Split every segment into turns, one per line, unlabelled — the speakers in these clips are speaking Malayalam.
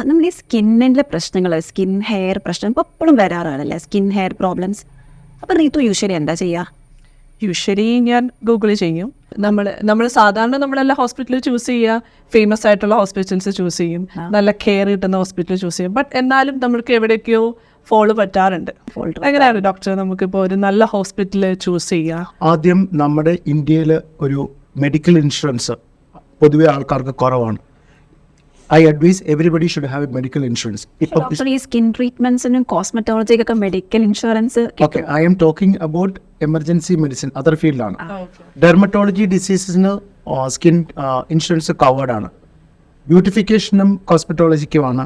നമ്മൾ ഈ സ്കിന്നിൻ്റെ പ്രശ്നങ്ങൾ, സ്കിൻ ഹെയർ പ്രശ്നം ഇപ്പോൾ എപ്പോഴും വരാറാണല്ലേ, സ്കിൻ ഹെയർ പ്രോബ്ലംസ്. അപ്പോൾ റീത്തു യൂഷ്വലി എന്താ ചെയ്യുക?
യൂഷ്വലി ഞാൻ ഗൂഗിൾ ചെയ്യും. നമ്മൾ സാധാരണ നമ്മളെല്ലാം ഹോസ്പിറ്റലിൽ ചൂസ് ചെയ്യുക, ഫേമസ് ആയിട്ടുള്ള ഹോസ്പിറ്റൽസ് ചൂസ് ചെയ്യും, നല്ല കെയർ കിട്ടുന്ന ഹോസ്പിറ്റൽ ചൂസ് ചെയ്യും. ബട്ട് എന്നാലും നമുക്ക് എവിടേക്കോ ഫോള് പറ്റാറുണ്ട്. എങ്ങനെയാണ് ഡോക്ടർ നമുക്കിപ്പോൾ ഒരു നല്ല ഹോസ്പിറ്റൽ ചൂസ് ചെയ്യുക?
ആദ്യം നമ്മുടെ ഇന്ത്യയിൽ ഒരു മെഡിക്കൽ ഇൻഷുറൻസ് പൊതുവെ ആൾക്കാർക്ക് കുറവാണ്. I advise everybody should have a medical insurance.
Doctor, ഈ സ്കിൻ ട്രീറ്റ്മെന്റ്സിനും കോസ്മെറ്റോളജിക്കൊക്കെ medical insurance?
Okay, I'm talking about emergency medicine, other ഫീൽഡാണ്. ഡെർമറ്റോളജി ഡിസീസസിന് സ്കിൻ ഇൻഷുറൻസ് കവേർഡ് ആണ്. ബ്യൂട്ടിഫിക്കേഷനും കോസ്മെറ്റോളജിക്കുമാണ്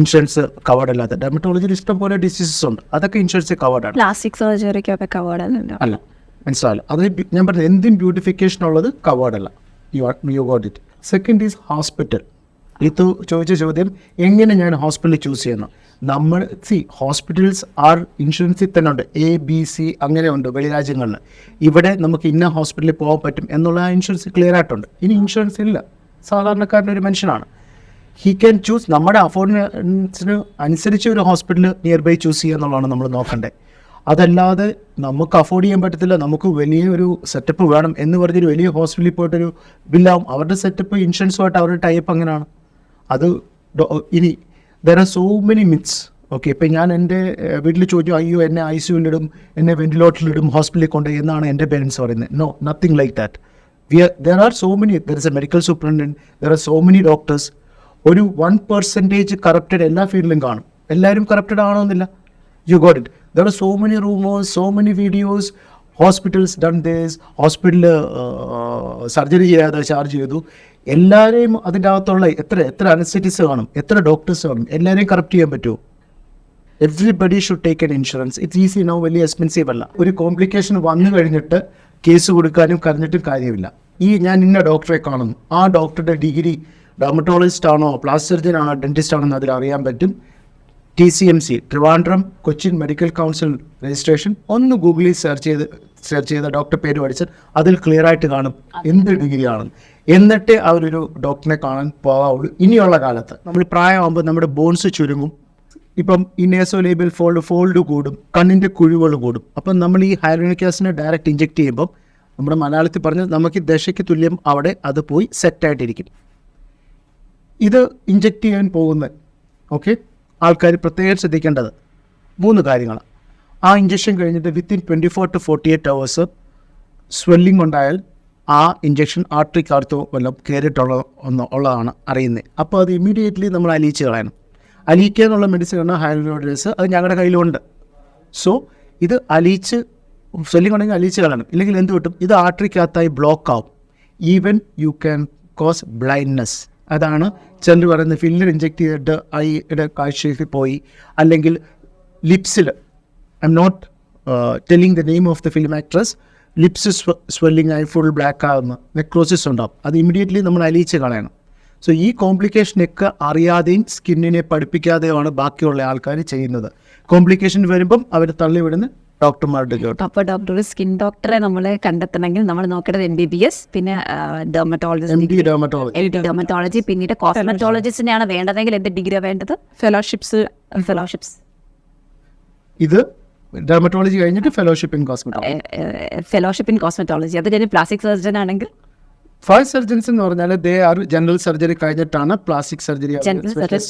ഇൻഷുറൻസ് കവേർഡ് അല്ലാതെ. ഡെർമറ്റോളജിയിൽ ഇഷ്ടം പോലെ ഡിസീസസ് ഉണ്ട്, അതൊക്കെ ഇൻഷുറൻസ് കവേർഡ് ആണ്.
പ്ലാസ്റ്റിക് സർജറിക്കൊക്കെ കവേർഡ്
അല്ല, മനസ്സിലാവില്ല. അത് ഞാൻ പറഞ്ഞത് എന്തും ബ്യൂട്ടിഫിക്കേഷൻ ഉള്ളത് കവേർഡ് അല്ല. U got it. Second is hospital. ഇത് ചോദിച്ച ചോദ്യം, എങ്ങനെ ഞാൻ ഹോസ്പിറ്റൽ ചൂസ് ചെയ്യുന്നു? നമ്മൾ ഹോസ്പിറ്റൽസ് ആർ ഇൻഷുറൻസിൽ തന്നെ ഉണ്ട്, ABC അങ്ങനെ ഉണ്ട് വെളി രാജ്യങ്ങളിൽ. ഇവിടെ നമുക്ക് ഇന്ന ഹോസ്പിറ്റലിൽ പോകാൻ പറ്റും എന്നുള്ള ഇൻഷുറൻസ് ക്ലിയർ ആയിട്ടുണ്ട്. ഇനി ഇൻഷുറൻസ് ഇല്ല, സാധാരണക്കാരൻ്റെ ഒരു മനുഷ്യനാണ്, ഹി ക്യാൻ ചൂസ്. നമ്മുടെ അഫോർഡൻസിന് അനുസരിച്ച് ഒരു ഹോസ്പിറ്റൽ നിയർ ബൈ ചൂസ് ചെയ്യുക എന്നുള്ളതാണ് നമ്മൾ നോക്കേണ്ടത്. അതല്ലാതെ നമുക്ക് അഫോർഡ് ചെയ്യാൻ പറ്റത്തില്ല, നമുക്ക് വലിയൊരു സെറ്റപ്പ് വേണം എന്ന് പറഞ്ഞൊരു വലിയ ഹോസ്പിറ്റലിൽ പോയിട്ടൊരു ബില്ലാവും. അവരുടെ സെറ്റപ്പ് ഇൻഷുറൻസുമായിട്ട് അവരുടെ ടൈപ്പ് അങ്ങനെയാണ്. അത് ഇനി there are so many myths. Okay, ഇപ്പം ഞാൻ എൻ്റെ വീട്ടിൽ ചോദിച്ചു, അയ്യോ എന്നെ ICUവിലിടും, എന്നെ വെന്റിലേറ്ററിലിടും, ഹോസ്പിറ്റലിൽ കൊണ്ടുപോയി എന്നാണ് എൻ്റെ പേരൻസ് പറയുന്നത്. No, nothing like that. There are so many, there is a medical superintendent, there are so many doctors. ഒരു 1% കറപ്റ്റഡ് എല്ലാ ഫീൽഡിലും കാണും. എല്ലാവരും കറപ്റ്റഡ് ആണോന്നില്ല. You got it. There are so many rumors, so many videos, hospitals done this, hospital surgery ചെയ്യാതെ ചാർജ് ചെയ്തു. എല്ലാവരെയും അതിൻ്റെ അകത്തുള്ള എത്ര അനസ്തെറ്റിസ്റ്റ് കാണും, എത്ര ഡോക്ടേഴ്സ് കാണും, എല്ലാവരെയും കറക്റ്റ് ചെയ്യാൻ പറ്റുമോ? Everybody should take an insurance. It's easy no, വലിയ എക്സ്പെൻസീവ് അല്ല. ഒരു കോംപ്ലിക്കേഷൻ വന്നു കഴിഞ്ഞിട്ട് കേസ് കൊടുക്കാനും കരഞ്ഞിട്ടും കാര്യമില്ല. ഞാൻ ഇന്ന ഡോക്ടറെ കാണുന്നു, ആ ഡോക്ടറുടെ ഡിഗ്രി ഡെർമറ്റോളജിസ്റ്റ് ആണോ, പ്ലാസ്റ്റിക് സർജൻ ആണോ, ഡെന്റിസ്റ്റ് ആണോ എന്ന് അതിൽ അറിയാൻ പറ്റും. TCMC, Trivandrum Cochin medical council registration, ഒന്ന് ഗൂഗിളിൽ സെർച്ച് ചെയ്ത ഡോക്ടർ പേര് പഠിച്ചാൽ അതിൽ ക്ലിയർ ആയിട്ട് കാണും എന്ത് ഡിഗ്രിയാണ്. എന്നിട്ട് അവരൊരു ഡോക്ടറിനെ കാണാൻ പോകാവുള്ളൂ. ഇനിയുള്ള കാലത്ത് നമ്മൾ പ്രായമാകുമ്പോൾ നമ്മുടെ ബോൺസ് ചുരുങ്ങും. ഇപ്പം ഈ നേസോലേബിയൽ ഫോൾഡ് കൂടും, കണ്ണിൻ്റെ കുഴിവുകൾ കൂടും. അപ്പം നമ്മൾ ഈ ഹൈലൂറോണിക് ആസിഡ് ഡയറക്റ്റ് ഇഞ്ചെക്ട് ചെയ്യുമ്പം നമ്മുടെ മലയാളത്തിൽ പറഞ്ഞ് നമുക്ക് ദശയ്ക്ക് തുല്യം അവിടെ അത് പോയി സെറ്റായിട്ടിരിക്കും. ഇത് ഇഞ്ചെക്ട് ചെയ്യാൻ പോകുന്ന ആൾക്കാർ പ്രത്യേകം ശ്രദ്ധിക്കേണ്ടത് 3 കാര്യങ്ങൾ. ആ ഇഞ്ചക്ഷൻ കഴിഞ്ഞിട്ട് വിത്തിൻ 24 to 48 hours സ്വെല്ലിംഗ് ഉണ്ടായാൽ ആ ഇഞ്ചക്ഷൻ ആർട്ടറിക്കകത്തോ വല്ലതും ഉള്ളതാണ് അറിയുന്നത്. അപ്പോൾ അത് ഇമ്മീഡിയറ്റ്ലി നമ്മൾ അലിയിച്ച് കളയണം. അലിയിക്കുക എന്നുള്ള മെഡിസിനാണ് ഹൈഡ്രോഡേസ്, അത് ഞങ്ങളുടെ കയ്യിലുണ്ട്. സോ ഇത് അലിയിച്ച്, സ്വെല്ലിംഗ് ഉണ്ടെങ്കിൽ അലിയിച്ച് കളയണം. ഇല്ലെങ്കിൽ എന്ത് കിട്ടും, ഇത് ആർട്ടറിക്കകത്തായി ബ്ലോക്ക് ആവും. Even you can cos blindness. അതാണ് ചിലർ പറയുന്നത്, ഫില്ലർ ഇഞ്ചെക്ട് ചെയ്തിട്ട് ഐയുടെ കാഴ്ചയിൽ പോയി. അല്ലെങ്കിൽ ലിപ്സിൽ, I M not telling the name of the film actress, lips swelling ആയി ഫുൾ ബ്ലാക്ക് ആകുന്ന നെക്രോസിസ് ഉണ്ടാവും. അത് ഇമ്മീഡിയറ്റ്ലി നമ്മൾ അലിയിച്ച് കളയണം. സോ ഈ കോംപ്ലിക്കേഷനൊക്കെ അറിയാതെയും സ്കിന്നിനെ പഠിപ്പിക്കാതെയുമാണ് ബാക്കിയുള്ള ആൾക്കാർ ചെയ്യുന്നത്. കോംപ്ലിക്കേഷൻ വരുമ്പം അവർ തള്ളിവിടുന്ന ഡോക്ടർമാരുടെ കേട്ടോ.
അപ്പോൾ ഡോക്ടർ, സ്കിൻ ഡോക്ടറെ നമ്മൾ കണ്ടെത്തണമെങ്കിൽ നമ്മൾ നോക്കേണ്ടത് MBBS, പിന്നെ ഡെർമറ്റോളജി, പിന്നീട് കോസ്മെറ്റോളജിസ്റ്റിനെയാണ് വേണ്ടതെങ്കിൽ എന്ത് ഡിഗ്രി വേണ്ടത്? ഫെലോഷിപ്സ്.
ഇത് ഡെർമറ്റോളജി കഴിഞ്ഞിട്ട് fellowship in cosmetology.
Fellowship in cosmetology അത് കഴിഞ്ഞ് പ്ലാസ്റ്റിക് സർജൻ ആണെങ്കിൽ
ഫസ്റ്റ് സർജൻസ് എന്ന് പറഞ്ഞാൽ ദേ ആർ ജനറൽ സർജറി കഴിഞ്ഞിട്ടാണ് പ്ലാസ്റ്റിക് സർജറി.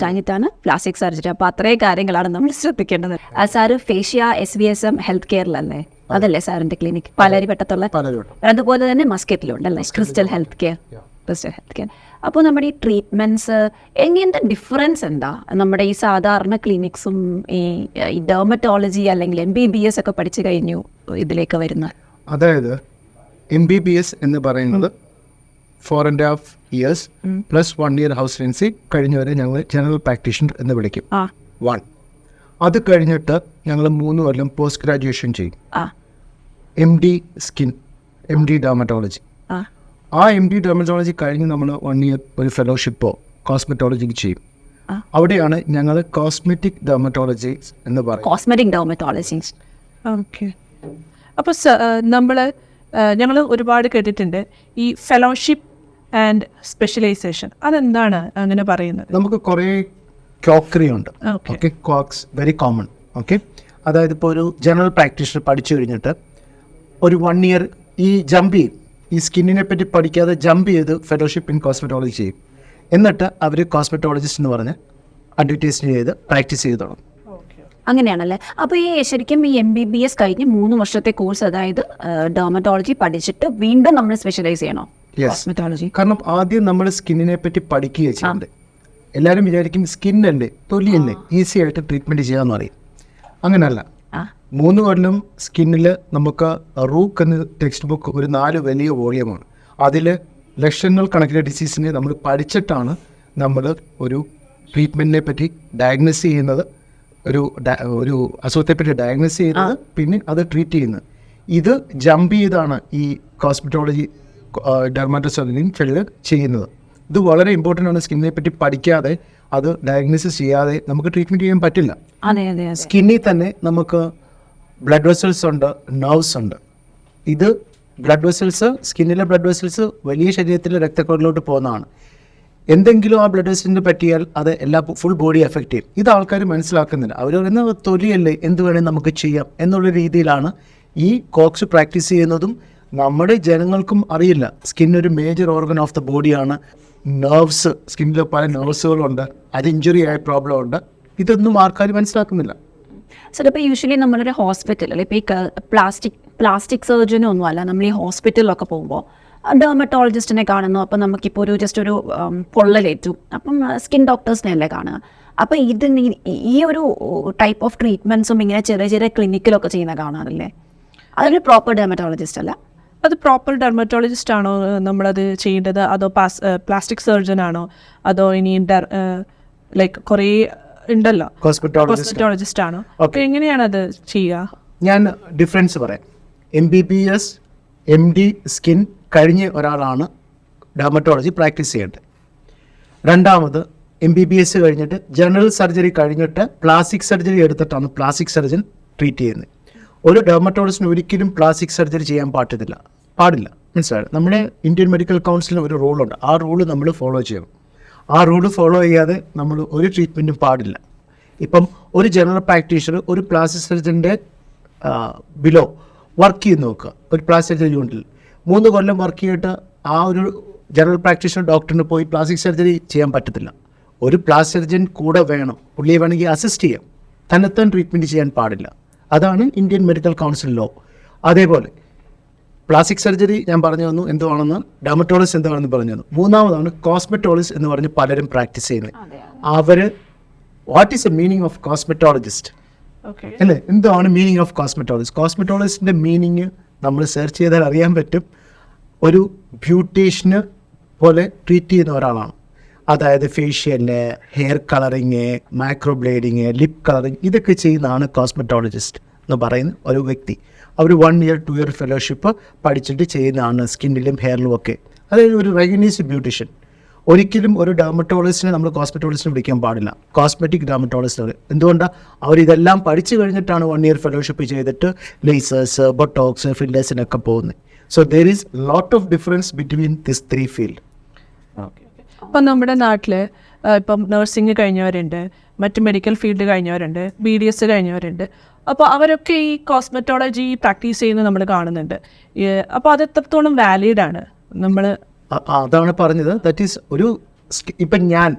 കഴിഞ്ഞിട്ടാണ് പ്ലാസ്റ്റിക് സർജറി. അപ്പോൾ അത്രയും കാര്യങ്ങളാണ് നമ്മൾ ശ്രദ്ധിക്കേണ്ടത്. സാറ് ഫേഷ്യ SVSM ഹെൽത്ത് കെയറിലല്ലേ? അതല്ലേ സാറിന്റെ ക്ലിനിക്? പാലാരിവട്ടത്തുള്ള. അതുപോലെ തന്നെ മസ്കറ്റിലുണ്ടല്ലേ ക്രിസ്റ്റൽ ഹെൽത്ത് കെയർ. അപ്പോൾ നമ്മുടെ ഈ ട്രീറ്റ്മെന്റ്സ് എങ്ങനത്തെ ഡിഫറൻസ് എന്താ നമ്മുടെ ഈ സാധാരണ ക്ലിനിക്സും ഈ ഡെർമറ്റോളജി അല്ലെങ്കിൽ MBBS ഒക്കെ പഠിച്ചു കഴിഞ്ഞു ഇതിലേക്ക് വരുന്നത്?
അതായത് MBBS എന്ന് പറയുന്നത് 4.5 years plus 1 year house residency കഴിഞ്ഞവരെ ഞങ്ങൾ ജനറൽ പ്രാക്ടീഷണർ എന്ന് വിളിക്കും. 1. അത് കഴിഞ്ഞിട്ട് ഞങ്ങൾ 3 കൊല്ലം പോസ്റ്റ് ഗ്രാജുവേഷൻ ചെയ്യും. MD skin, MD dermatology. ആ MD ഡെർമറ്റോളജി കഴിഞ്ഞ് നമ്മൾ 1 year ഒരു ഫെലോഷിപ്പോ കോസ്മെറ്റോളജിക്ക് ചെയ്യും. അവിടെയാണ് ഞങ്ങൾ കോസ്മെറ്റിക് ഡെർമറ്റോളജി എന്ന് പറയും.
Cosmetic dermatology.
ഓക്കെ. അപ്പോൾ ഞങ്ങൾ ഒരുപാട് കേട്ടിട്ടുണ്ട് ഈ ഫെലോഷിപ്പ് ആൻഡ് സ്പെഷ്യലൈസേഷൻ അതെന്താണ് അങ്ങനെ പറയുന്നത്?
നമുക്ക് കുറേ ക്യോക്കറി ഉണ്ട്.
Okay.
Okay, quacks very common. Okay, അതായത് ഇപ്പോൾ ഒരു ജനറൽ പ്രാക്ടീഷണർ പഠിച്ചു കഴിഞ്ഞിട്ട് ഒരു 1 year ഈ ജമ്പ് ചെയ്യും, ഈ സ്കിന്നിനെ പറ്റി പഠിക്കാതെ ജമ്പ് ചെയ്ത് ഫെലോഷിപ്പ് ഇൻ കോസ്മെറ്റോളജി ചെയ്യും. എന്നിട്ട് അവർ കോസ്മെറ്റോളജിസ്റ്റ് എന്ന് പറഞ്ഞ് അഡ്വർടൈസ് ചെയ്ത് പ്രാക്ടീസ് ചെയ്ത് തുടങ്ങും.
അങ്ങനെയാണല്ലേ. അപ്പോൾ ഈ ശരിക്കും ഈ MBBS കഴിഞ്ഞ് 3 വർഷത്തെ കോഴ്സ്, അതായത് ഡെർമറ്റോളജി പഠിച്ചിട്ട് വീണ്ടും നമ്മൾ സ്പെഷ്യലൈസ് ചെയ്യണോ കോസ്മെറ്റോളജി?
കാരണം ആദ്യം നമ്മൾ സ്കിന്നിനെ പറ്റി പഠിക്കുക ചെയ്യുന്നത്. എല്ലാവരും വിചാരിക്കും സ്കിന്നല്ലേ, തൊലിയല്ലേ, ഈസി ആയിട്ട് ട്രീറ്റ്മെൻറ്റ് ചെയ്യാമെന്ന് പറയും. അങ്ങനെയല്ല. 3 കൊല്ലം സ്കിന്നിൽ നമുക്ക് റൂക്ക് എന്ന ടെക്സ്റ്റ് ബുക്ക് ഒരു 4 വലിയ വോളിയമാണ്. അതിൽ ലക്ഷങ്ങൾ കണക്കിന് ഡിസീസിനെ നമ്മൾ പഠിച്ചിട്ടാണ് നമ്മൾ ഒരു ട്രീറ്റ്മെൻറ്റിനെ പറ്റി ഡയഗ്നോസ് ചെയ്യുന്നത്, ഒരു അസുഖത്തെപ്പറ്റി ഡയഗ്നോസ് ചെയ്യുന്നത്, പിന്നെ അത് ട്രീറ്റ് ചെയ്യുന്നത്. ഇത് ജമ്പ് ചെയ്താണ് ഈ കോസ്മെറ്റോളജി ഡെർമാറ്റോസർജറിയും ഫീൽഡ് ചെയ്യുന്നത്. ഇത് വളരെ ഇമ്പോർട്ടൻ്റ് ആണ്. സ്കിന്നിനെ പറ്റി പഠിക്കാതെ അത് ഡയഗ്നോസിസ് ചെയ്യാതെ നമുക്ക് ട്രീറ്റ്മെൻറ്റ് ചെയ്യാൻ പറ്റില്ല.
അതെ അതെ.
സ്കിന്നിൽ തന്നെ നമുക്ക് ബ്ലഡ് വെസൽസ് ഉണ്ട്, നെർവ്സ് ഉണ്ട്. ഇത് ബ്ലഡ് വെസൽസ്, സ്കിന്നിലെ ബ്ലഡ് വെസൽസ് വലിയ ശരീരത്തിലെ രക്തക്കുഴലിലോട്ട് പോകുന്നതാണ്. എന്തെങ്കിലും ആ ബ്ലഡ് വെസലിന് പറ്റിയാൽ അത് ഫുൾ ബോഡി എഫക്റ്റ് ചെയ്യും. ഇത് ആൾക്കാർ മനസ്സിലാക്കുന്നില്ല. അവർ പറയുന്നത് തൊലിയല്ലേ, എന്ത് വേണേൽ നമുക്ക് ചെയ്യാം എന്നുള്ള രീതിയിലാണ് ഈ കോക്സ് പ്രാക്ടീസ് ചെയ്യുന്നതും. നമ്മുടെ ജനങ്ങൾക്കും അറിയില്ല സ്കിൻ ഒരു മേജർ ഓർഗൻ ഓഫ് ദ ബോഡിയാണ്. നെർവ്സ്, സ്കിന്നിൽ പല നെർവ്സുകളുണ്ട്, അത് ഇഞ്ചുറി ആയ പ്രോബ്ലം ഉണ്ട്. ഇതൊന്നും ആൾക്കാർ മനസ്സിലാക്കുന്നില്ല.
സാർ, ഇപ്പോൾ യൂഷ്വലി നമ്മളൊരു ഹോസ്പിറ്റലിൽ ഇപ്പോൾ ഈ പ്ലാസ്റ്റിക് സർജനും ഒന്നും അല്ല, നമ്മൾ ഈ ഹോസ്പിറ്റലിലൊക്കെ പോകുമ്പോൾ ഡെർമറ്റോളജിസ്റ്റിനെ കാണുന്നു. അപ്പം നമുക്കിപ്പോൾ ഒരു പൊള്ളലേറ്റു, അപ്പം സ്കിൻ ഡോക്ടേഴ്സിനെ അല്ലേ കാണുക. അപ്പം ഈ ഒരു ടൈപ്പ് ഓഫ് ട്രീറ്റ്മെൻറ്റ്സും ഇങ്ങനെ ചെറിയ ചെറിയ ക്ലിനിക്കിലൊക്കെ ചെയ്യുന്ന കാണാറില്ലേ? അതൊരു പ്രോപ്പർ ഡെർമറ്റോളജിസ്റ്റ് അല്ല.
അത് പ്രോപ്പർ ഡെർമറ്റോളജിസ്റ്റ് ആണോ നമ്മളത് ചെയ്യേണ്ടത്, അതോ പ്ലാസ്റ്റിക് സർജൻ ആണോ, അതോ ഇനി ലൈക്ക് കുറേ ഉണ്ടല്ലോ കോസ്മെറ്റോളജിസ്റ്റ് ആണോ? അപ്പോൾ എങ്ങനെയാണ് അത് ചെയ്യുക?
ഞാൻ ഡിഫറൻസ് പറയാം. MBBS MD സ്കിൻ കഴിഞ്ഞ ഒരാളാണ് ഡെർമറ്റോളജി പ്രാക്ടീസ് ചെയ്യേണ്ടത്. രണ്ടാമത് MBBS കഴിഞ്ഞിട്ട് ജനറൽ സർജറി കഴിഞ്ഞിട്ട് പ്ലാസ്റ്റിക് സർജറി എടുത്തിട്ടാണ് പ്ലാസ്റ്റിക് സർജൻ ട്രീറ്റ് ചെയ്യുന്നത്. ഒരു ഡെർമറ്റോളജിസ്റ്റിന് ഒരിക്കലും പ്ലാസ്റ്റിക് സർജറി ചെയ്യാൻ പാടില്ല. മനസ്സിലായി? നമ്മുടെ ഇന്ത്യൻ മെഡിക്കൽ കൗൺസിലിന് ഒരു റൂളുണ്ട്. ആ റൂള് നമ്മൾ ഫോളോ ചെയ്യണം. ആ റൂള് ഫോളോ ചെയ്യാതെ നമ്മൾ ഒരു ട്രീറ്റ്മെൻറ്റും പാടില്ല. ഇപ്പം ഒരു ജനറൽ പ്രാക്ടീഷണർ ഒരു പ്ലാസ്റ്റിക് സർജൻ്റെ ബിലോ വർക്ക് ചെയ്ത് നോക്കുക. ഒരു പ്ലാസ്റ്റിക് സർജറി യൂണിറ്റിൽ 3 കൊല്ലം വർക്ക് ചെയ്തിട്ട് ആ ഒരു ജനറൽ പ്രാക്ടീഷണർ ഡോക്ടറിന് പോയി പ്ലാസ്റ്റിക് സർജറി ചെയ്യാൻ പറ്റത്തില്ല. ഒരു പ്ലാസ്റ്റിക് സർജൻ കൂടെ വേണം. പുള്ളിയെ വേണമെങ്കിൽ അസിസ്റ്റ് ചെയ്യാം. തന്നെത്താൻ ട്രീറ്റ്മെൻറ്റ് ചെയ്യാൻ പാടില്ല. അതാണ് ഇന്ത്യൻ മെഡിക്കൽ കൗൺസിൽ ലോ. അതേപോലെ പ്ലാസ്റ്റിക് സർജറി ഞാൻ പറഞ്ഞു തന്നു എന്തുവാണെന്ന്, ഡെർമറ്റോളജിസ്റ്റ് എന്താണെന്ന് പറഞ്ഞു തന്നു. മൂന്നാമതാണ് കോസ്മെറ്റോളജിസ്റ്റ് എന്ന് പറഞ്ഞ് പലരും പ്രാക്ടീസ് ചെയ്യുന്നത്. അവർ what is a meaning of cosmetologist അല്ലേ? എന്താണ് മീനിങ് ഓഫ് കോസ്മെറ്റോളജിസ്റ്റ്? കോസ്മെറ്റോളജിസ്റ്റിൻ്റെ മീനിങ് നമ്മൾ സെർച്ച് ചെയ്താൽ അറിയാൻ പറ്റും. ഒരു ബ്യൂട്ടീഷ്യന് പോലെ ട്രീറ്റ് ചെയ്യുന്ന ഒരാളാണ്. അതായത് facial, hair colouring, microblading, lip colouring, ഇതൊക്കെ ചെയ്യുന്നതാണ് കോസ്മെറ്റോളജിസ്റ്റ് എന്ന് പറയുന്ന ഒരു വ്യക്തി. അവർ 1 year 2 year ഫെലോഷിപ്പ് പഠിച്ചിട്ട് ചെയ്യുന്നതാണ് സ്കിന്നിലും ഹെയറിലും ഒക്കെ. അതായത് ഒരു റെക്കഗ്നൈസ്ഡ് ബ്യൂട്ടീഷ്യൻ. ഒരിക്കലും ഒരു ഡെർമറ്റോളജിസ്റ്റിനെ നമ്മൾ കോസ്മെറ്റോളജിസ്റ്റിനെ വിളിക്കാൻ പാടില്ല. Cosmetic dermatologist. എന്തുകൊണ്ടാണ്? അവരിതെല്ലാം പഠിച്ചു കഴിഞ്ഞിട്ടാണ് 1 year ഫെലോഷിപ്പ് ചെയ്തിട്ട് ലേസേഴ്സ്, ബൊട്ടോക്സ്, ഫില്ലേഴ്സിനൊക്കെ പോകുന്നത്. So there is lot of difference between this 3 field.
ഇപ്പം നമ്മുടെ നാട്ടിൽ ഇപ്പം നഴ്സിംഗ് കഴിഞ്ഞവരുണ്ട്, മറ്റ് മെഡിക്കൽ ഫീൽഡ് കഴിഞ്ഞവരുണ്ട്, BDS കഴിഞ്ഞവരുണ്ട്. അപ്പോൾ അവരൊക്കെ ഈ കോസ്മെറ്റോളജി പ്രാക്ടീസ് ചെയ്യുന്നത് നമ്മൾ കാണുന്നുണ്ട്. അപ്പോൾ അത് എത്രത്തോളം വാലിഡാണ്? നമ്മൾ
അതാണ് പറഞ്ഞത്. ദാറ്റ് ഈസ് ഇപ്പം ഞാൻ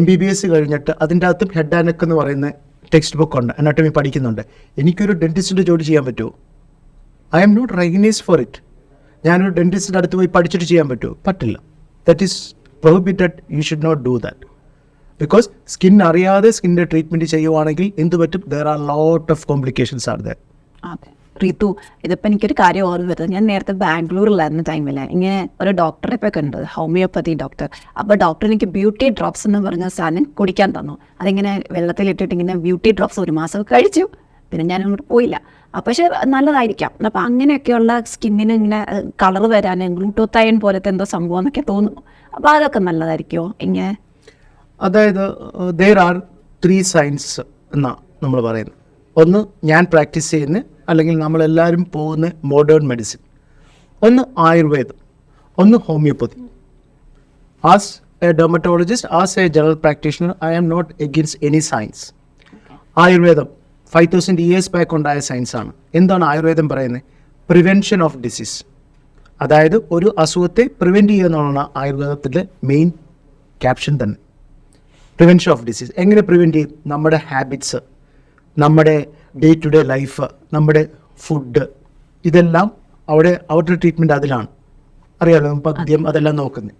MBBS കഴിഞ്ഞിട്ട് അതിൻ്റെ അകത്തും ഹെഡ് ആൻഡ് നെക്ക് എന്ന് പറയുന്ന ടെക്സ്റ്റ് ബുക്ക് ഉണ്ട്, അനാട്ടമി പഠിക്കുന്നുണ്ട്. എനിക്കൊരു ഡെൻറ്റിസ്റ്റിൻ്റെ ജോലി ചെയ്യാൻ പറ്റുമോ? I M not recognised for it. ഞാനൊരു ഡെൻറ്റിസ്റ്റിൻ്റെ അടുത്ത് പോയി പഠിച്ചിട്ട് ചെയ്യാൻ പറ്റുമോ? പറ്റില്ല. That is prohibited. You should not do that. Because skin അറിയാതെ സ്കിന്നിൻ്റെ ട്രീറ്റ്മെൻറ്റ് ചെയ്യുവാണെങ്കിൽ എന്ത് പറ്റും? There are lot of complications are there.
അതെ റിതു, ഇതിപ്പോൾ എനിക്കൊരു കാര്യം ഓർമ്മ വരുന്നത്, ഞാൻ നേരത്തെ ബാംഗ്ലൂരിലായിരുന്ന ടൈമിൽ ഇങ്ങനെ ഒരു ഡോക്ടറെ ഇപ്പോൾ കണ്ടത്, ഹോമിയോപ്പതി ഡോക്ടർ. അപ്പോൾ ഡോക്ടർ എനിക്ക് ബ്യൂട്ടി ഡ്രോപ്സ് എന്ന് പറഞ്ഞ സാധനം കുടിക്കാൻ തന്നു. അതിങ്ങനെ വെള്ളത്തിലിട്ടിട്ട് ഇങ്ങനെ ബ്യൂട്ടി ഡ്രോപ്സ് 1 മാസം കഴിച്ചു. പിന്നെ ഞാൻ അങ്ങോട്ട് പോയില്ല. പക്ഷേ നല്ലതായിരിക്കാം. അപ്പോൾ അങ്ങനെയൊക്കെയുള്ള സ്കിന്നിന് ഇങ്ങനെ കളർ വരാൻ ഗ്ലൂട്ടോത്തൈൻ പോലത്തെ എന്തോ സംഭവം എന്നൊക്കെ തോന്നുന്നു. അപ്പോൾ അതൊക്കെ നല്ലതായിരിക്കുമോ ഇങ്ങനെ?
അതായത് there are 3 signs എന്നാണ് നമ്മൾ പറയുന്നത്. ഒന്ന് ഞാൻ പ്രാക്ടീസ് ചെയ്യുന്ന അല്ലെങ്കിൽ നമ്മളെല്ലാവരും പോകുന്ന മോഡേൺ മെഡിസിൻ, ഒന്ന് ആയുർവേദം, ഒന്ന് homeopathy. As a dermatologist, as a general practitioner, I am not against any science. ആയുർവേദം 5000 years back ഉണ്ടായ സയൻസാണ്. എന്താണ് ആയുർവേദം പറയുന്നത്? Prevention of disease. അതായത് ഒരു അസുഖത്തെ പ്രിവെൻറ്റ് ചെയ്യുക എന്നുള്ളതാണ് ആയുർവേദത്തിൻ്റെ മെയിൻ ക്യാപ്ഷൻ തന്നെ. പ്രിവെൻഷൻ ഓഫ് ഡിസീസ് എങ്ങനെ പ്രിവെൻറ്റ് ചെയ്യും? നമ്മുടെ ഹാബിറ്റ്സ്, നമ്മുടെ ഡേ ടു ഡേ ലൈഫ്, നമ്മുടെ ഫുഡ്, ഇതെല്ലാം അവരുടെ ട്രീറ്റ്മെൻറ്റ് അതിലാണ്. അറിയാമല്ലോ, പദ്യം അതെല്ലാം നോക്കുന്നത്.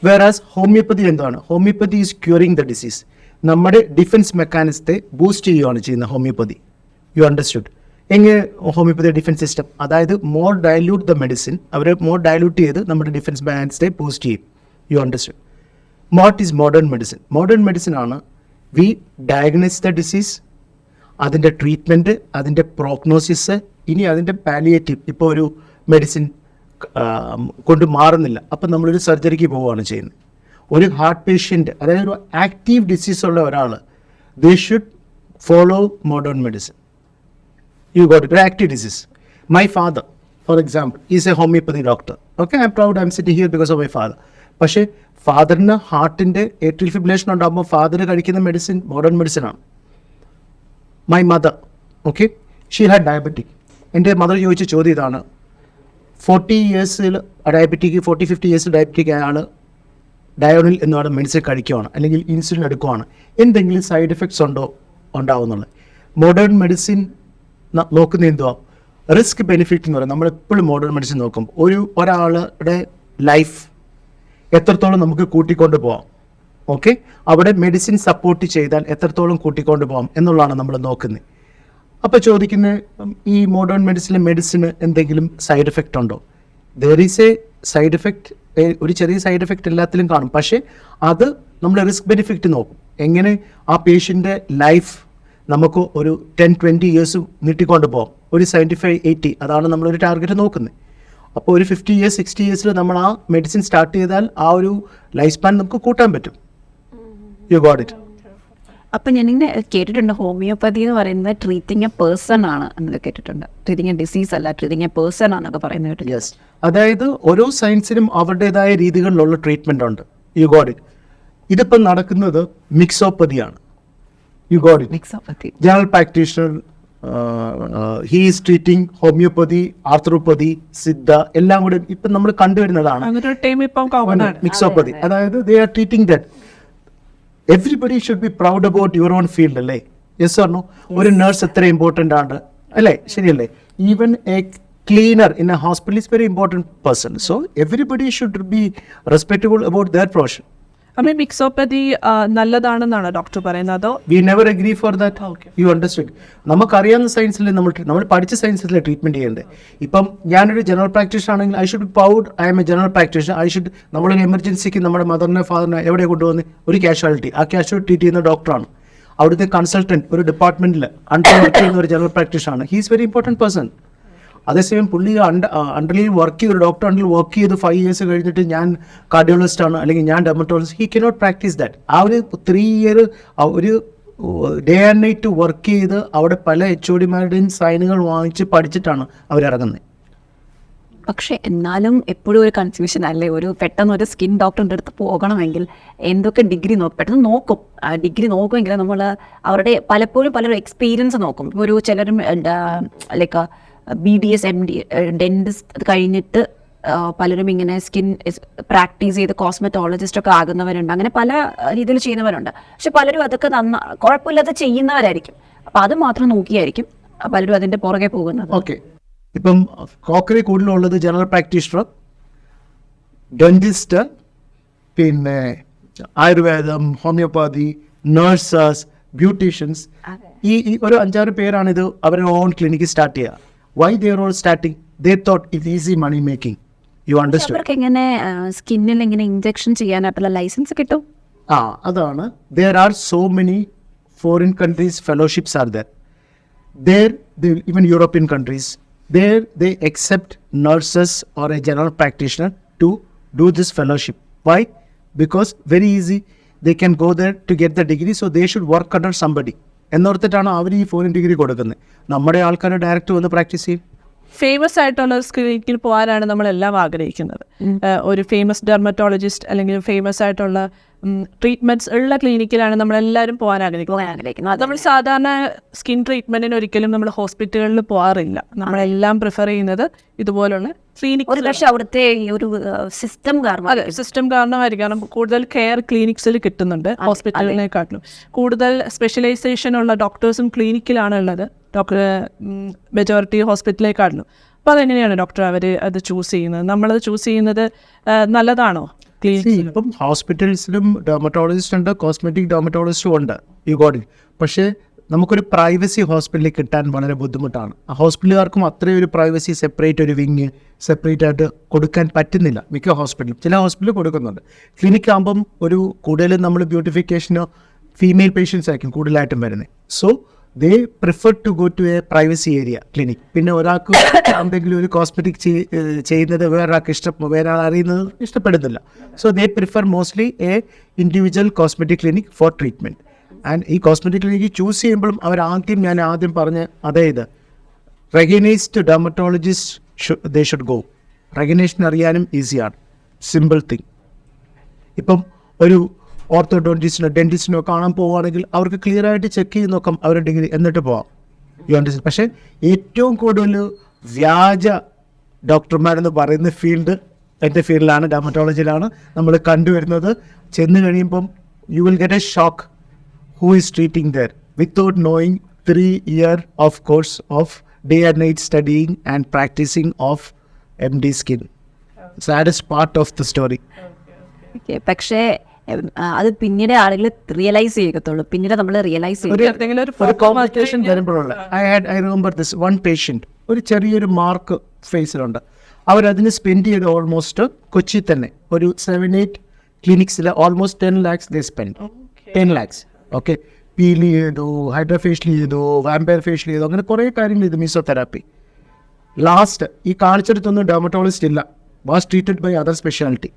വേറാസ് ഹോമിയോപ്പതി എന്താണ്? Homeopathy is curing the disease. നമ്മുടെ ഡിഫൻസ് മെക്കാനിസത്തെ ബൂസ്റ്റ് ചെയ്യുകയാണ് ചെയ്യുന്നത് ഹോമിയോപ്പതി. You understood? എങ്ങനെ ഹോമിയോപ്പതി ഡിഫൻസ് സിസ്റ്റം? അതായത് മോർ ഡയല്യൂട്ട് ദ മെഡിസിൻ, അവർ മോർ ഡയല്യൂട്ട് ചെയ്ത് നമ്മുടെ ഡിഫൻസ് മെക്കാനിസത്തെ ബൂസ്റ്റ് ചെയ്യും. You understood? What is modern medicine? Modern medicine ആണ് വി ഡയഗ്നൈസ് ദ ഡിസീസ്, അതിൻ്റെ ട്രീറ്റ്മെൻറ്റ്, അതിൻ്റെ പ്രോഗ്നോസിസ്, ഇനി അതിൻ്റെ പാലിയേറ്റീവ്. ഇപ്പോൾ ഒരു മെഡിസിൻ കൊണ്ട് മാറുന്നില്ല, അപ്പം നമ്മളൊരു സർജറിക്ക് പോവുകയാണ് ചെയ്യുന്നത്. ഒരു ഹാർട്ട് പേഷ്യൻ്റ്, അതായത് ഒരു ആക്റ്റീവ് ഡിസീസ് ഉള്ള ഒരാൾ, they should follow modern medicine. You got it. ഒരു active disease. My father for example is a homeopathy doctor. Okay, I'm proud, I'm sitting here because of my father. പക്ഷേ ഫാദറിന് ഹാർട്ടിൻ്റെ ഏട്രിയൽ ഫിബ്രിലേഷൻ ഉണ്ടാകുമ്പോൾ ഫാദർ കഴിക്കുന്ന മെഡിസിൻ മോഡേൺ മെഡിസിൻ ആണ്. My mother, okay, she had diabetic. എൻ്റെ മദർ ചോദിച്ച ചോദ്യം ഇതാണ്: 40 yearsൽ ഡയബറ്റിക്, 40-50 years ഡയബറ്റിക് അയാൾ ഡയോണിൽ എന്ന് പറയുന്ന മെഡിസിൻ കഴിക്കുവാണ്, അല്ലെങ്കിൽ ഇൻസുലിൻ എടുക്കുവാണ്, എന്തെങ്കിലും സൈഡ് എഫക്ട്സ് ഉണ്ടാവുന്നുള്ളത്. മോഡേൺ മെഡിസിൻ നോക്കുന്ന എന്തുവാ? റിസ്ക് ബെനിഫിറ്റ് എന്ന് പറയുന്നത്. നമ്മളെപ്പോഴും മോഡേൺ മെഡിസിൻ നോക്കും ഒരാളുടെ ലൈഫ് എത്രത്തോളം നമുക്ക് കൂട്ടിക്കൊണ്ട് പോകാം. ഓക്കെ, അവിടെ മെഡിസിൻ സപ്പോർട്ട് ചെയ്താൽ എത്രത്തോളം കൂട്ടിക്കൊണ്ട് പോകാം എന്നുള്ളതാണ് നമ്മൾ നോക്കുന്നത്. അപ്പോൾ ചോദിക്കുന്നത്, ഈ മോഡേൺ മെഡിസിന് എന്തെങ്കിലും സൈഡ് എഫക്റ്റ് ഉണ്ടോ? There is A side effect. ഒരു ചെറിയ സൈഡ് എഫക്റ്റ് എല്ലാത്തിലും കാണും, പക്ഷേ അത് നമ്മൾ റിസ്ക് ബെനിഫിറ്റ് നോക്കും. എങ്ങനെ ആ പേഷ്യൻ്റെ ലൈഫ് നമുക്ക് ഒരു 10-20 years നീട്ടിക്കൊണ്ട് പോകാം. ഒരു 75-80, അതാണ് നമ്മളൊരു ടാർഗറ്റ് നോക്കുന്നത്. അപ്പോൾ ഒരു 50 years 60 years നമ്മൾ ആ മെഡിസിൻ സ്റ്റാർട്ട് ചെയ്താൽ ആ ഒരു ലൈഫ് സ്പാൻ നമുക്ക് കൂട്ടാൻ പറ്റും. U got it?
അപ്പം ഞാനിങ്ങനെ കേട്ടിട്ടുണ്ട്, ഹോമിയോപ്പതി എന്ന് പറയുന്നത് ട്രീറ്റിംഗ് എ പേഴ്സൺ ആണ് എന്നൊക്കെ കേട്ടിട്ടുണ്ട്. ട്രീറ്റിംഗ് എ ഡിസീസ് അല്ല, ട്രീറ്റിംഗ് എ പേഴ്സൺ ആണെന്നൊക്കെ പറയുന്നത് കേട്ടിട്ടുണ്ട്.
യെസ്, അതായത് ഓരോ സയൻസിനും അവരുടേതായ രീതികളിലുള്ള ട്രീറ്റ്മെൻ്റ് ഉണ്ട്. You got it? ഇതിപ്പം നടക്കുന്നത് മിക്സോപ്പതിയാണ്. You got it?
Mixopathy.
General practitioner, he is treating homeopathy, arthropathy, Siddha, എല്ലാം കൂടി ഇപ്പം നമ്മൾ കണ്ടുവരുന്നതാണ്.
അങ്ങനെ ഒരു ടൈം ഇപ്പം കോമൺ ആണ്.
മിക്സോപ്പതി, അതായത് they are treating that. Everybody should be proud about your own field, അല്ലേ? Yes or no? ഒരു നഴ്സ് എത്ര ഇമ്പോർട്ടൻ്റ് ആണ്, അല്ലേ? ശരിയല്ലേ? Even a cleaner in a hospital is very important person. So everybody should be respectable about their profession.
അപ്പം മിക്സോപ്പതി നല്ലതാണെന്നാണ് ഡോക്ടർ പറയുന്നത്? അതോ
we never agree for that. You understood? നമുക്കറിയാവുന്ന സയൻസിൽ നമ്മൾ പഠിച്ച സയൻസിലെ ട്രീറ്റ്മെൻറ്റ് ചെയ്യേണ്ടത്. ഇപ്പം ഞാനൊരു ജനറൽ പ്രാക്ടീഷണർ ആണെങ്കിൽ I should be proud I M A general practitioner. I should, നമ്മളൊരു എമർജൻസിക്ക് നമ്മുടെ മദറിനെ ഫാദറിനെ എവിടെ കൊണ്ടുവന്ന് ഒരു കാഷ്വാലിറ്റി, ആ കാഷ്വാലിറ്റി ട്രീറ്റ് ചെയ്യുന്ന ഡോക്ടറാണ്. അവിടുത്തെ കൺസൾട്ടൻറ്റ് ഒരു ഡിപ്പാർട്ട്മെൻറ്റിൽ വർക്ക് ചെയ്യുന്ന ഒരു ജനറൽ പ്രാക്ടീഷണറാണ്. He is very important person. അതേസമയം പുള്ളി അണ്ടറിൽ വർക്ക് ചെയ്ത്, ഡോക്ടർ അണ്ടറിൽ വർക്ക് ചെയ്ത് 5 years കഴിഞ്ഞിട്ട് ഞാൻ കാർഡിയോളജിസ്റ്റ് ആണ് അല്ലെങ്കിൽ ഞാൻ dermatologist, he cannot practice that. ആ ഒരു 3 year ഒരു ഡേ ആൻഡ് നൈറ്റ് വർക്ക് ചെയ്ത് അവിടെ പല HODമാരുടെയും സൈനുകൾ വാങ്ങിച്ച് പഠിച്ചിട്ടാണ് അവരിറങ്ങുന്നത്.
പക്ഷെ എന്നാലും എപ്പോഴും ഒരു കൺഫ്യൂഷൻ അല്ലേ? ഒരു പെട്ടെന്ന് ഒരു സ്കിൻ ഡോക്ടറിൻ്റെ അടുത്ത് പോകണമെങ്കിൽ എന്തൊക്കെ ഡിഗ്രി നോക്കും, പെട്ടെന്ന് നോക്കും. ഡിഗ്രി നോക്കുമെങ്കിൽ നമ്മൾ അവരുടെ പലപ്പോഴും പലരും എക്സ്പീരിയൻസ് നോക്കും. ഇപ്പോൾ ഒരു ചിലരും ലൈക്ക് BDS MD ഡെന്റിസ്റ്റ് കഴിഞ്ഞിട്ട് പലരും ഇങ്ങനെ സ്കിൻ പ്രാക്ടീസ് ചെയ്ത് കോസ്മെറ്റോളജിസ്റ്റ് ഒക്കെ ആകുന്നവരുണ്ട്. അങ്ങനെ പല രീതിയിൽ ചെയ്യുന്നവരുണ്ട്. പക്ഷെ പലരും അതൊക്കെ കുഴപ്പമില്ലാതെ ചെയ്യുന്നവരായിരിക്കും. അപ്പം അത് മാത്രം നോക്കിയായിരിക്കും പലരും അതിൻ്റെ പുറകെ പോകുന്നത്.
ഓക്കെ, ഇപ്പം കോക്കറി കൂടുതലുള്ളത് ജനറൽ പ്രാക്ടീഷണർ, ഡെന്റിസ്റ്റ്, പിന്നെ ആയുർവേദം, ഹോമിയോപ്പതി, നഴ്സസ്, ബ്യൂട്ടീഷ്യൻസ്. ഈ ഒരു 5-6 പേരാണ് ഇത് അവരുടെ ഓൺ ക്ലിനിക്ക് സ്റ്റാർട്ട് ചെയ്യുക. Why they are all starting? They thought it's easy money making. You understood?
അവർക്ക് എങ്ങനെ സ്കിന്നിൽ ഇങ്ങനെ ഇഞ്ചക്ഷൻ ചെയ്യാനായിട്ടുള്ള ലൈസൻസ് കിട്ടും?
അതാണ്. There are so many foreign countries fellowships are there. There, even European countries, there they accept nurses or a general practitioner to do this fellowship. Why? Because very easy. They can go there to get the degree, so they should work under somebody. എന്നോർത്തിട്ടാണ് അവർ ഈ ഫോറിൻ ഡിഗ്രി കൊടുക്കുന്നത്. നമ്മുടെ ആൾക്കാർ ഡയറക്റ്റ് വന്ന് പ്രാക്ടീസ് ചെയ്യും.
ഫേമസ് ആയിട്ടുള്ള ഒരു ക്ലിനിക്കിൽ പോകാനാണ് നമ്മളെല്ലാം ആഗ്രഹിക്കുന്നത്. ഒരു ഫേമസ് ഡെർമറ്റോളജിസ്റ്റ് അല്ലെങ്കിൽ ഫേമസ് ആയിട്ടുള്ള ട്രീറ്റ്മെന്റ്സ് ഉള്ള ക്ലിനിക്കിലാണ് നമ്മളെല്ലാവരും പോകാൻ ആഗ്രഹിക്കുന്നത്. നമ്മൾ സാധാരണ സ്കിൻ ട്രീറ്റ്മെന്റിന് ഒരിക്കലും നമ്മൾ ഹോസ്പിറ്റലുകളിൽ പോകാറില്ല. നമ്മളെല്ലാം പ്രിഫർ ചെയ്യുന്നത് ഇതുപോലുള്ള ക്ലിനിക്.
പക്ഷെ അവിടുത്തെ ഈ ഒരു സിസ്റ്റം കാരണം,
അതെ, സിസ്റ്റം കാരണമായിരിക്കും. കാരണം കൂടുതൽ കെയർ ക്ലിനിക്സിൽ കിട്ടുന്നുണ്ട് ഹോസ്പിറ്റലിനെക്കാട്ടിലും. കൂടുതൽ സ്പെഷ്യലൈസേഷൻ ഉള്ള ഡോക്ടേഴ്സും ക്ലിനിക്കിലാണ് ഉള്ളത്, മെജോറിറ്റി ഹോസ്പിറ്റലിനെക്കാട്ടിലും. അപ്പോൾ അതെങ്ങനെയാണ് ഡോക്ടർ അവർ അത് ചൂസ് ചെയ്യുന്നത്? നമ്മളത് ചൂസ് ചെയ്യുന്നത് നല്ലതാണോ?
ഇപ്പം ഹോസ്പിറ്റൽസിലും ഡെർമറ്റോളജിസ്റ്റ് ഉണ്ട്, കോസ്മെറ്റിക് ഡെർമറ്റോളജിസ്റ്റും ഉണ്ട്, യു ഗോട്ട് ഇറ്റ്. പക്ഷേ നമുക്കൊരു പ്രൈവസി ഹോസ്പിറ്റലിൽ കിട്ടാൻ വളരെ ബുദ്ധിമുട്ടാണ്. ആ ഹോസ്പിറ്റലുകാർക്കും അത്രയും ഒരു പ്രൈവസി, സെപ്പറേറ്റ് ഒരു വിങ് സെപ്പറേറ്റ് ആയിട്ട് കൊടുക്കാൻ പറ്റുന്നില്ല മിക്ക ഹോസ്പിറ്റലും. ചില ഹോസ്പിറ്റലിൽ കൊടുക്കുന്നുണ്ട്. ക്ലിനിക് ആകുമ്പം ഒരു കൂടുതലും നമ്മൾ ബ്യൂട്ടിഫിക്കേഷനോ ഫീമെയിൽ പേഷ്യൻസ് ആയിരിക്കും കൂടുതലായിട്ടും വരുന്നത്. So they prefer to go to a privacy area clinic. പിന്നെ ഒരാൾക്ക് എന്തെങ്കിലും ഒരു കോസ്മെറ്റിക് ചെയ്യുന്നത് വേറെ ആൾ അറിയുന്നത് ഇഷ്ടപ്പെടുന്നില്ല. So they prefer mostly A individual cosmetic clinic four treatment. And ഈ കോസ്മെറ്റിക് ക്ലിനിക്ക് ചൂസ് ചെയ്യുമ്പോഴും ഞാൻ ആദ്യം പറഞ്ഞ അതായത് recognised dermatologist they should go. Recognition അറിയാനും ഈസിയാണ്, സിമ്പിൾ തിങ്. ഇപ്പം ഒരു ഓർത്തോഡോണ്ടിസ്റ്റിനോ ഡെന്റിസ്റ്റിനോ കാണാൻ പോവുകയാണെങ്കിൽ അവർക്ക് ക്ലിയർ ആയിട്ട് ചെക്ക് ചെയ്ത് നോക്കാം അവരുടെ ഡിഗ്രി, എന്നിട്ട് പോവാം. You understand? പക്ഷേ ഏറ്റവും കൂടുതൽ വ്യാജ ഡോക്ടർമാരെന്ന് പറയുന്ന ഫീൽഡ് എൻ്റെ ഫീൽഡിലാണ്, ഡെർമറ്റോളജിയിലാണ് നമ്മൾ കണ്ടുവരുന്നത്. ചെന്ന് കഴിയുമ്പം you will get A shock who is treating there without knowing 3 years of course of day and night studying and practicing of MD skin. So that is part of the story.
പക്ഷേ അത് പിന്നീട് ആളുകൾ റിയലൈസ് ചെയ്യത്തുള്ളൂ. പിന്നീട് നമ്മൾ റിയലൈസ്
ഒരു കോംപ്ലിക്കേഷൻ വരുമ്പോഴുള്ള I remember this one patient, ഒരു ചെറിയൊരു മാർക്ക് ഫേസിലുണ്ട്. അവരതിന് സ്പെൻഡ് ചെയ്ത് ഓൾമോസ്റ്റ് കൊച്ചി തന്നെ ഒരു 7-8 ക്ലിനിക്സിൽ almost 10 lakhs they spent. 10 lakhs. Okay, peel ചെയ്തു, ഹൈഡ്രോഫേഷ്യൽ ചെയ്തു, വാമ്പയർ ഫേഷ്യൽ ചെയ്തു, അങ്ങനെ കുറേ കാര്യങ്ങൾ ചെയ്തു, മീസോതെറാപ്പി. ലാസ്റ്റ് ഈ കാണിച്ചെടുത്തൊന്നും ഡെർമറ്റോളജിസ്റ്റ് ഇല്ല, was treated by other speciality.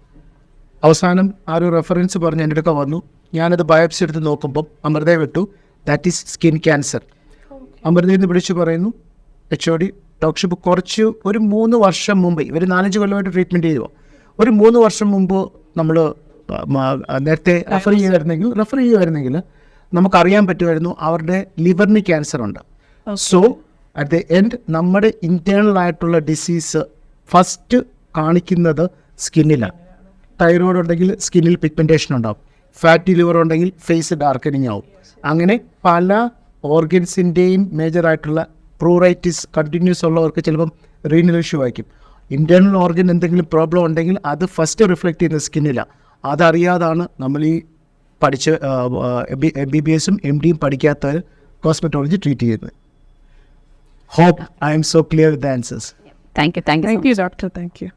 അവസാനം ആ ഒരു റെഫറൻസ് പറഞ്ഞ് എൻ്റെ അടുക്ക വന്നു. ഞാനത് ബയോപ്സി എടുത്ത് നോക്കുമ്പം അമൃതയെ വിട്ടു, ദാറ്റ് ഈസ് സ്കിൻ ക്യാൻസർ. അമൃതയിൽ നിന്ന് വിളിച്ചു പറയുന്നു, HOD ഡോക്ടർഷിപ്പ് കുറച്ച് ഒരു 3 വർഷം മുമ്പ്, ഇവർ 4-5 കൊല്ലമായിട്ട് ട്രീറ്റ്മെൻറ്റ് ചെയ്യുമോ, ഒരു 3 വർഷം മുമ്പ് നമ്മൾ നേരത്തെ റെഫർ ചെയ്യുമായിരുന്നെങ്കിൽ നമുക്കറിയാൻ പറ്റുമായിരുന്നു അവരുടെ ലിവറിന് ക്യാൻസർ ഉണ്ട്. സോ അറ്റ് ദ എൻഡ് നമ്മുടെ ഇൻറ്റേർണൽ ആയിട്ടുള്ള ഡിസീസ് ഫസ്റ്റ് കാണിക്കുന്നത് സ്കിന്നിലാണ്. തൈറോയ്ഡ് ഉണ്ടെങ്കിൽ സ്കിന്നിൽ പിഗ്മെൻറ്റേഷൻ ഉണ്ടാവും, ഫാറ്റി ലിവർ ഉണ്ടെങ്കിൽ ഫേസ് ഡാർക്കനിങ് ആവും. അങ്ങനെ പല ഓർഗൻസിൻ്റെയും മേജറായിട്ടുള്ള പ്രൂറൈറ്റിസ് കണ്ടിന്യൂസ് ഉള്ളവർക്ക് ചിലപ്പം റീനൽ ഇഷ്യൂ ആയിരിക്കും. ഇൻറ്റേർണൽ ഓർഗൻ എന്തെങ്കിലും പ്രോബ്ലം ഉണ്ടെങ്കിൽ അത് ഫസ്റ്റ് റിഫ്ലക്റ്റ് ചെയ്യുന്ന സ്കിന്നിലാണ്. അതറിയാതാണ് നമ്മൾ ഈ പഠിച്ച് MBBS MDയും പഠിക്കാത്തവർ കോസ്മെറ്റോളജി ട്രീറ്റ് ചെയ്യുന്നത്. Hope I am so clear with the answers.
Thank you
doctor. Thank U.